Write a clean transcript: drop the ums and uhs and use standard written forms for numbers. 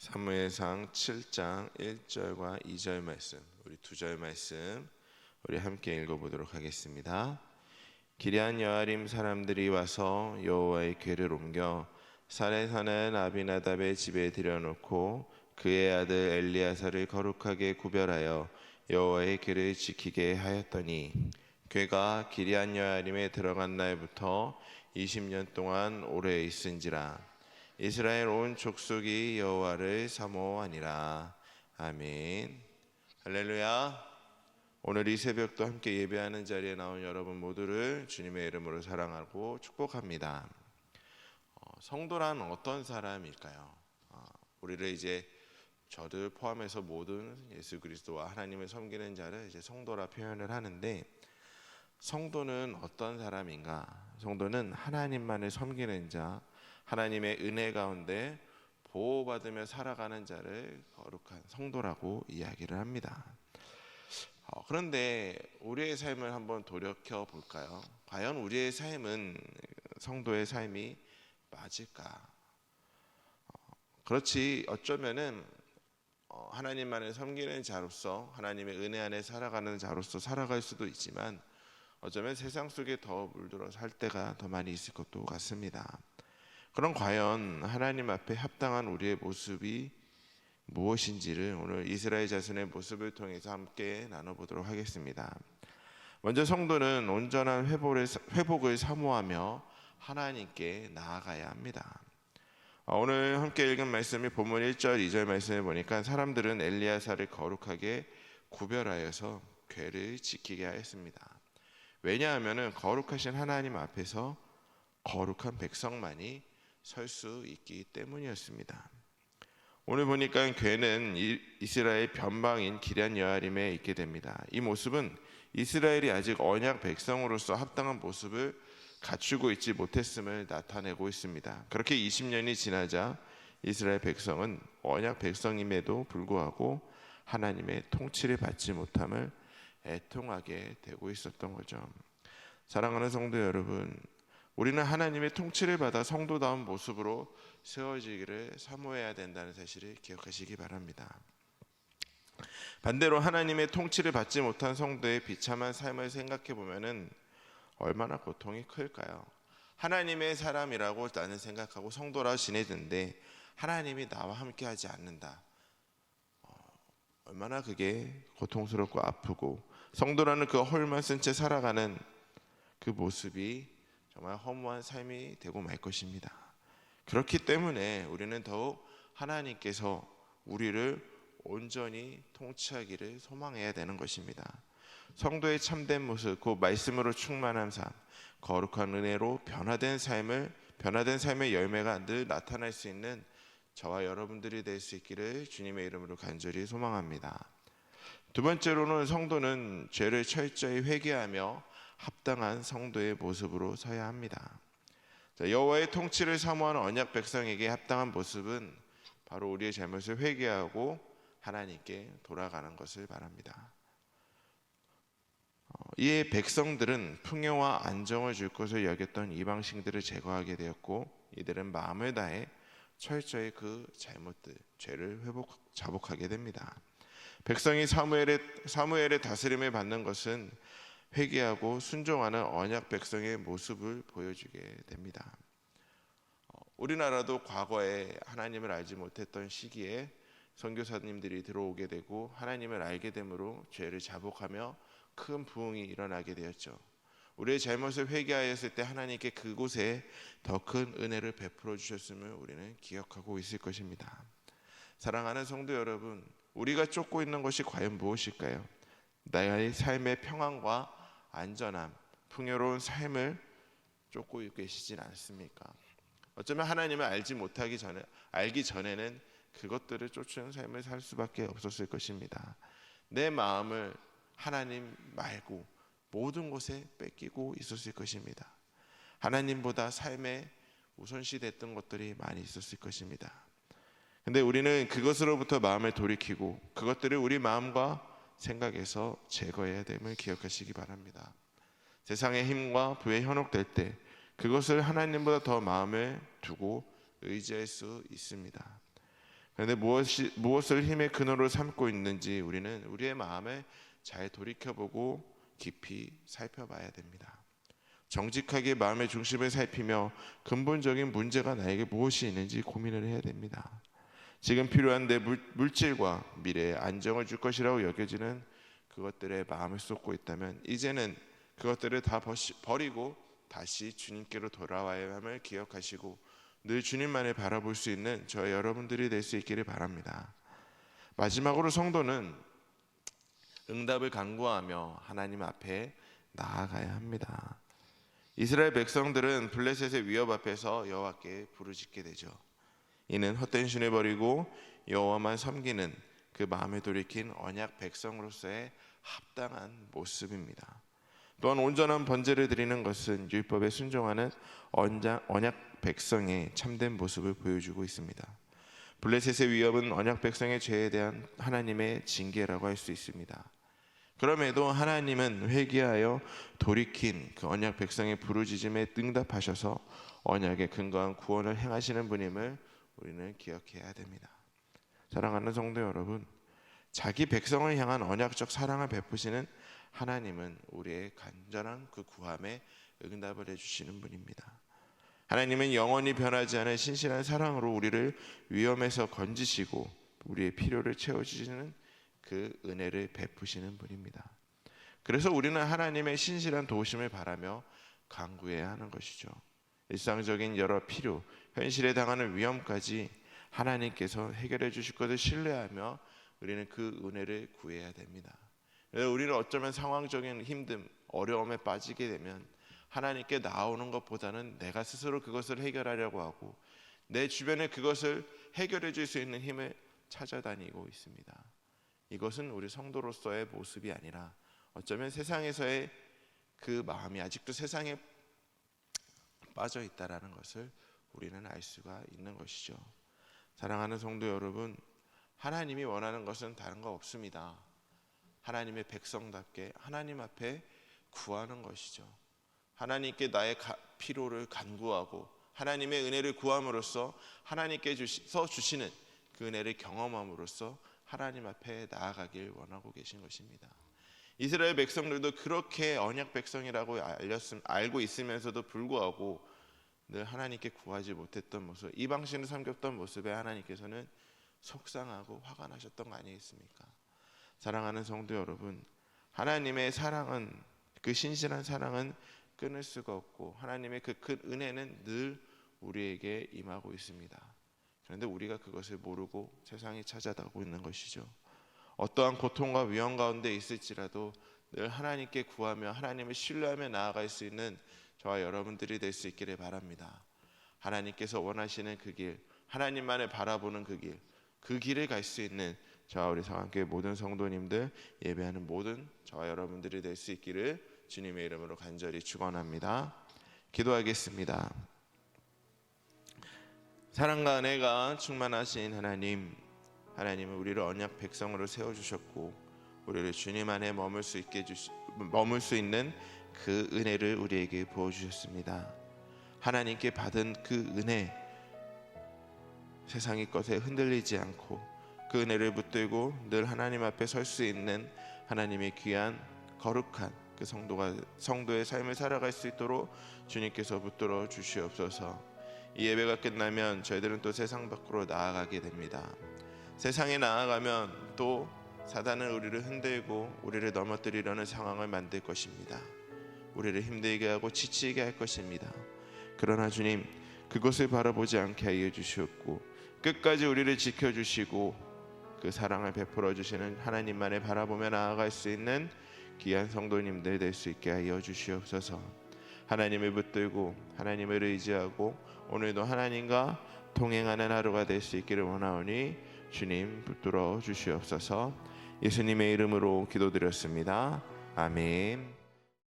사무엘상 7장 1절과 2절 말씀, 우리 2절 말씀 우리 함께 읽어보도록 하겠습니다. 기럇 여아림 사람들이 와서 여호와의 궤를 옮겨 산에 사는 아비나답의 집에 들여놓고 그의 아들 엘리야사를 거룩하게 구별하여 여호와의 궤를 지키게 하였더니 궤가 기럇 여아림에 들어간 날부터 20년 동안 오래 있은지라. 이스라엘 온 족속이 여호와를 사모하니라. 아멘. 할렐루야. 오늘 이 새벽도 함께 예배하는 자리에 나온 여러분 모두를 주님의 이름으로 사랑하고 축복합니다. 성도란 어떤 사람일까요? 우리를 이제 저들 포함해서 모든 예수 그리스도와 하나님을 섬기는 자를 이제 성도라 표현을 하는데, 성도는 어떤 사람인가? 성도는 하나님만을 섬기는 자, 하나님의 은혜 가운데 보호받으며 살아가는 자를 거룩한 성도라고 이야기를 합니다. 그런데 우리의 삶을 한번 돌이켜 볼까요? 과연 우리의 삶은 성도의 삶이 맞을까? 그렇지, 어쩌면은 하나님만을 섬기는 자로서, 하나님의 은혜 안에 살아가는 자로서 살아갈 수도 있지만, 어쩌면 세상 속에 더 물들어 살 때가 더 많이 있을 것도 같습니다. 그럼 과연 하나님 앞에 합당한 우리의 모습이 무엇인지를 오늘 이스라엘 자손의 모습을 통해서 함께 나눠보도록 하겠습니다. 먼저 성도는 온전한 회복을 사모하며 하나님께 나아가야 합니다. 오늘 함께 읽은 말씀이 본문 1절 2절 말씀을 보니까 사람들은 엘리야사를 거룩하게 구별하여서 궤를 지키게 하였습니다. 왜냐하면 거룩하신 하나님 앞에서 거룩한 백성만이 설 수 있기 때문이었습니다. 오늘 보니까 궤는 이스라엘 변방인 기럇 여아림에 있게 됩니다. 이 모습은 이스라엘이 아직 언약 백성으로서 합당한 모습을 갖추고 있지 못했음을 나타내고 있습니다. 그렇게 20년이 지나자 이스라엘 백성은 언약 백성임에도 불구하고 하나님의 통치를 받지 못함을 애통하게 되고 있었던 거죠. 사랑하는 성도 여러분, 우리는 하나님의 통치를 받아 성도다운 모습으로 세워지기를 사모해야 된다는 사실을 기억하시기 바랍니다. 반대로 하나님의 통치를 받지 못한 성도의 비참한 삶을 생각해 보면은 얼마나 고통이 클까요? 하나님의 사람이라고 나는 생각하고 성도라 지내는데 하나님이 나와 함께하지 않는다. 얼마나 그게 고통스럽고 아프고, 성도라는 그 홀만 쓴 채 살아가는 그 모습이 정말 허무한 삶이 되고 말 것입니다. 그렇기 때문에 우리는 더욱 하나님께서 우리를 온전히 통치하기를 소망해야 되는 것입니다. 성도의 참된 모습, 그 말씀으로 충만한 삶, 거룩한 은혜로 변화된 삶의 열매가 늘 나타날 수 있는 저와 여러분들이 될 수 있기를 주님의 이름으로 간절히 소망합니다. 두 번째로는 성도는 죄를 철저히 회개하며 합당한 성도의 모습으로 서야 합니다. 여호와의 통치를 사모하는 언약 백성에게 합당한 모습은 바로 우리의 잘못을 회개하고 하나님께 돌아가는 것을 말합니다. 이에 백성들은 풍요와 안정을 줄 것을 여겼던 이방신들을 제거하게 되었고, 이들은 마음을 다해 철저히 그 잘못들, 죄를 자복하게 됩니다. 백성이 사무엘의 다스림을 받는 것은 회개하고 순종하는 언약 백성의 모습을 보여주게 됩니다. 우리나라도 과거에 하나님을 알지 못했던 시기에 선교사님들이 들어오게 되고 하나님을 알게 되므로 죄를 자복하며 큰 부흥이 일어나게 되었죠. 우리의 잘못을 회개하였을 때 하나님께 그곳에 더 큰 은혜를 베풀어 주셨음을 우리는 기억하고 있을 것입니다. 사랑하는 성도 여러분, 우리가 쫓고 있는 것이 과연 무엇일까요? 나의 삶의 평안과 안전함, 풍요로운 삶을 쫓고 계시진 않습니까? 어쩌면 하나님을 알기 전에는 그것들을 쫓는 삶을 살 수밖에 없었을 것입니다. 내 마음을 하나님 말고 모든 것에 뺏기고 있었을 것입니다. 하나님보다 삶에 우선시 됐던 것들이 많이 있었을 것입니다. 근데 우리는 그것으로부터 마음을 돌이키고 그것들을 우리 마음과 생각에서 제거해야 됨을 기억하시기 바랍니다. 세상의 힘과 부에 현혹될 때 그것을 하나님보다 더 마음에 두고 의지할 수 있습니다. 그런데 무엇을 힘의 근원으로 삼고 있는지 우리는 우리의 마음에 잘 돌이켜보고 깊이 살펴봐야 됩니다. 정직하게 마음의 중심을 살피며 근본적인 문제가 나에게 무엇이 있는지 고민을 해야 됩니다. 지금 필요한 내 물질과 미래에 안정을 줄 것이라고 여겨지는 그것들에 마음을 쏟고 있다면 이제는 그것들을 다 버리고 다시 주님께로 돌아와야 함을 기억하시고 늘 주님만을 바라볼 수 있는 저희 여러분들이 될 수 있기를 바랍니다. 마지막으로 성도는 응답을 간구하며 하나님 앞에 나아가야 합니다. 이스라엘 백성들은 블레셋의 위협 앞에서 여호와께 부르짖게 되죠. 이는 헛된 신을 버리고 여호와만 섬기는 그 마음에 돌이킨 언약 백성으로서의 합당한 모습입니다. 또한 온전한 번제를 드리는 것은 율법에 순종하는 언약 백성의 참된 모습을 보여주고 있습니다. 블레셋의 위협은 언약 백성의 죄에 대한 하나님의 징계라고 할 수 있습니다. 그럼에도 하나님은 회개하여 돌이킨 그 언약 백성의 부르짖음에 응답하셔서 언약에 근거한 구원을 행하시는 분임을 우리는 기억해야 됩니다. 사랑하는 성도 여러분, 자기 백성을 향한 언약적 사랑을 베푸시는 하나님은 우리의 간절한 그 구함에 응답을 해주시는 분입니다. 하나님은 영원히 변하지 않은 신실한 사랑으로 우리를 위험에서 건지시고 우리의 필요를 채워주시는 그 은혜를 베푸시는 분입니다. 그래서 우리는 하나님의 신실한 도우심을 바라며 간구해야 하는 것이죠. 일상적인 여러 필요, 현실에 당하는 위험까지 하나님께서 해결해 주실 것을 신뢰하며 우리는 그 은혜를 구해야 됩니다. 우리는 어쩌면 상황적인 힘듦, 어려움에 빠지게 되면 하나님께 나오는 것보다는 내가 스스로 그것을 해결하려고 하고 내 주변에 그것을 해결해 줄 수 있는 힘을 찾아다니고 있습니다. 이것은 우리 성도로서의 모습이 아니라 어쩌면 세상에서의 그 마음이 아직도 세상에 빠져 있다라는 것을 우리는 알 수가 있는 것이죠. 사랑하는 성도 여러분, 하나님이 원하는 것은 다른 거 없습니다. 하나님의 백성답게 하나님 앞에 구하는 것이죠. 하나님께 나의 필요를 간구하고 하나님의 은혜를 구함으로써 하나님께서 주시는 그 은혜를 경험함으로써 하나님 앞에 나아가길 원하고 계신 것입니다. 이스라엘 백성들도 그렇게 언약 백성이라고 알고 있으면서도 불구하고 늘 하나님께 구하지 못했던 모습, 이방신을 섬겼던 모습에 하나님께서는 속상하고 화가 나셨던 거 아니겠습니까? 사랑하는 성도 여러분, 하나님의 사랑은, 그 신실한 사랑은 끊을 수가 없고 하나님의 그 큰 은혜는 늘 우리에게 임하고 있습니다. 그런데 우리가 그것을 모르고 세상이 찾아가고 있는 것이죠. 어떠한 고통과 위험 가운데 있을지라도 늘 하나님께 구하며 하나님을 신뢰하며 나아갈 수 있는 저와 여러분들이 될 수 있기를 바랍니다. 하나님께서 원하시는 그 길, 하나님만을 바라보는 그 길을 갈 수 있는 저와 우리 성안교회 모든 성도님들, 예배하는 모든 저와 여러분들이 될 수 있기를 주님의 이름으로 간절히 축원합니다. 기도하겠습니다. 사랑과 은혜가 충만하신 하나님은 우리를 언약 백성으로 세워주셨고 우리를 주님 안에 머물 수 있는 그 은혜를 우리에게 부어주셨습니다. 하나님께 받은 그 은혜, 세상의 것에 흔들리지 않고 그 은혜를 붙들고 늘 하나님 앞에 설 수 있는 하나님의 귀한 거룩한 그 성도의 삶을 살아갈 수 있도록 주님께서 붙들어 주시옵소서. 이 예배가 끝나면 저희들은 또 세상 밖으로 나아가게 됩니다. 세상에 나아가면 또 사단은 우리를 흔들고 우리를 넘어뜨리려는 상황을 만들 것입니다. 우리를 힘들게 하고 지치게 할 것입니다. 그러나 주님, 그것을 바라보지 않게 하여 주시옵고 끝까지 우리를 지켜주시고 그 사랑을 베풀어 주시는 하나님만을 바라보며 나아갈 수 있는 귀한 성도님들 될 수 있게 하여 주시옵소서. 하나님을 붙들고 하나님을 의지하고 오늘도 하나님과 동행하는 하루가 될 수 있기를 원하오니 주님 붙들어 주시옵소서. 예수님의 이름으로 기도드렸습니다. 아멘.